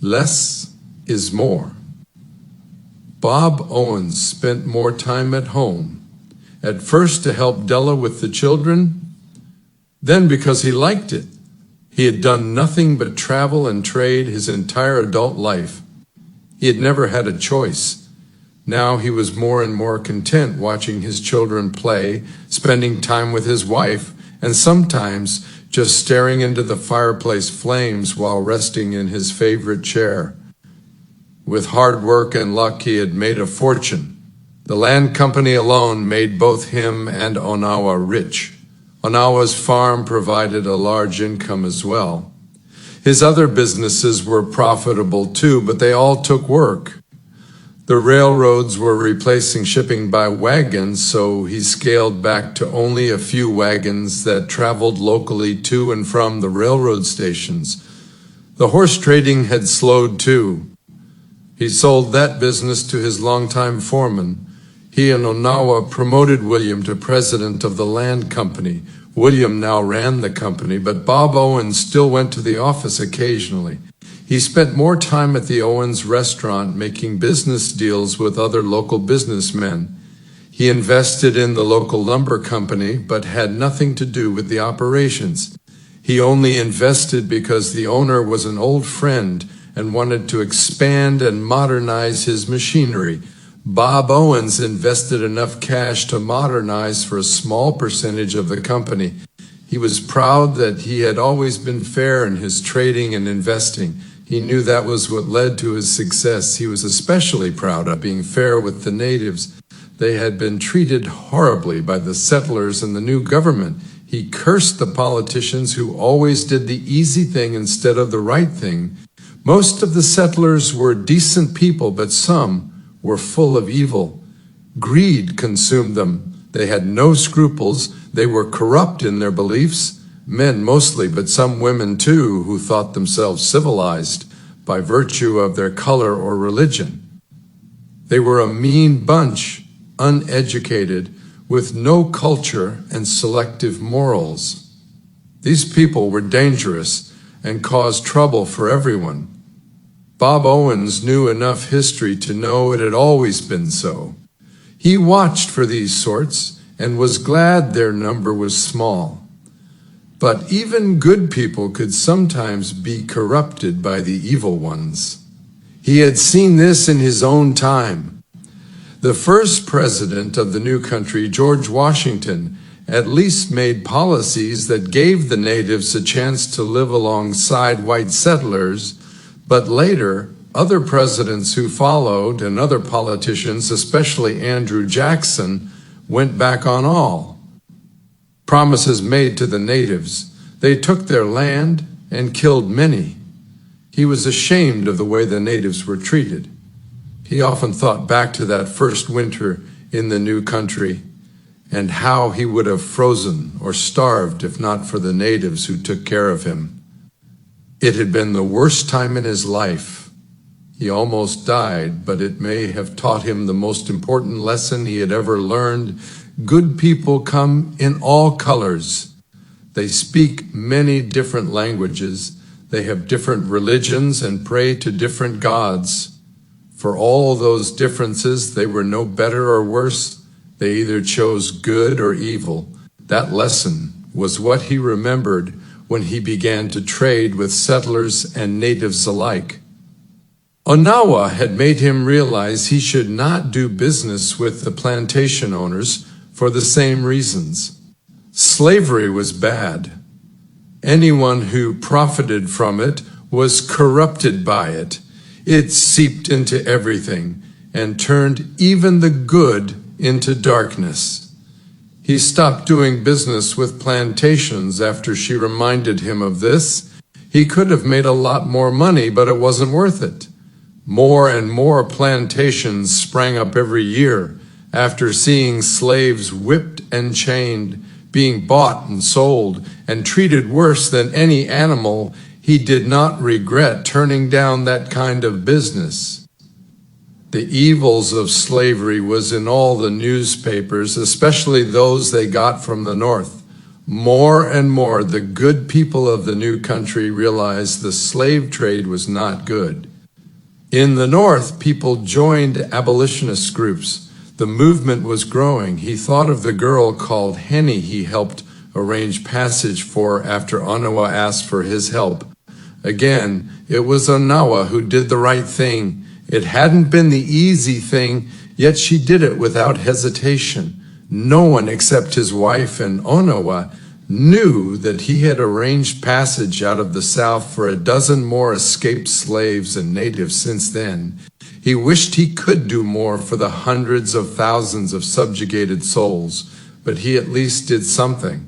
Less is more. Bob Owens spent more time at home, at first to help Della with the children, then because he liked it. He had done nothing but travel and trade his entire adult life. He had never had a choice. Now he was more and more content watching his children play, spending time with his wife, and sometimes just staring into the fireplace flames while resting in his favorite chair. With hard work and luck, he had made a fortune. The land company alone made both him and Onawa rich. Onawa's farm provided a large income as well. His other businesses were profitable too, but they all took work. The railroads were replacing shipping by wagons, so he scaled back to only a few wagons that traveled locally to and from the railroad stations. The horse trading had slowed too. He sold that business to his longtime foreman. He and Onawa promoted William to president of the land company. William now ran the company, but Bob Owens still went to the office occasionally. He spent more time at the Owens restaurant making business deals with other local businessmen. He invested in the local lumber company, but had nothing to do with the operations. He only invested because the owner was an old friend and wanted to expand and modernize his machinery. Bob Owens invested enough cash to modernize for a small percentage of the company. He was proud that he had always been fair in his trading and investing. He knew that was what led to his success. He was especially proud of being fair with the natives. They had been treated horribly by the settlers and the new government. He cursed the politicians who always did the easy thing instead of the right thing. Most of the settlers were decent people, but some were full of evil. Greed consumed them. They had no scruples. They were corrupt in their beliefs. Men mostly, but some women too, who thought themselves civilized by virtue of their color or religion. They were a mean bunch, uneducated, with no culture and selective morals. These people were dangerous and caused trouble for everyone. Bob Owens knew enough history to know it had always been so. He watched for these sorts and was glad their number was small. But even good people could sometimes be corrupted by the evil ones. He had seen this in his own time. The first president of the new country, George Washington, at least made policies that gave the natives a chance to live alongside white settlers, but later, other presidents who followed and other politicians, especially Andrew Jackson, went back on all promises made to the natives. They took their land and killed many. He was ashamed of the way the natives were treated. He often thought back to that first winter in the new country and how he would have frozen or starved if not for the natives who took care of him. It had been the worst time in his life. He almost died, but it may have taught him the most important lesson he had ever learned. Good people come in all colors. They speak many different languages. They have different religions and pray to different gods. For all those differences, they were no better or worse. They either chose good or evil. That lesson was what he remembered when he began to trade with settlers and natives alike. Onawa had made him realize he should not do business with the plantation owners for the same reasons. Slavery was bad. Anyone who profited from it was corrupted by it. It seeped into everything and turned even the good into darkness. He stopped doing business with plantations after she reminded him of this. He could have made a lot more money, but it wasn't worth it. More and more plantations sprang up every year after seeing slaves whipped and chained, being bought and sold, and treated worse than any animal. He did not regret turning down that kind of business. The evils of slavery was in all the newspapers, especially those they got from the North. More and more, the good people of the new country realized the slave trade was not good. In the North, people joined abolitionist groups. The movement was growing. He thought of the girl called Henny he helped arrange passage for after Onawa asked for his help. Again, it was Onawa who did the right thing. It hadn't been the easy thing, yet she did it without hesitation. No one except his wife and Onawa knew that he had arranged passage out of the South for a dozen more escaped slaves and natives since then. He wished he could do more for the hundreds of thousands of subjugated souls, but he at least did something.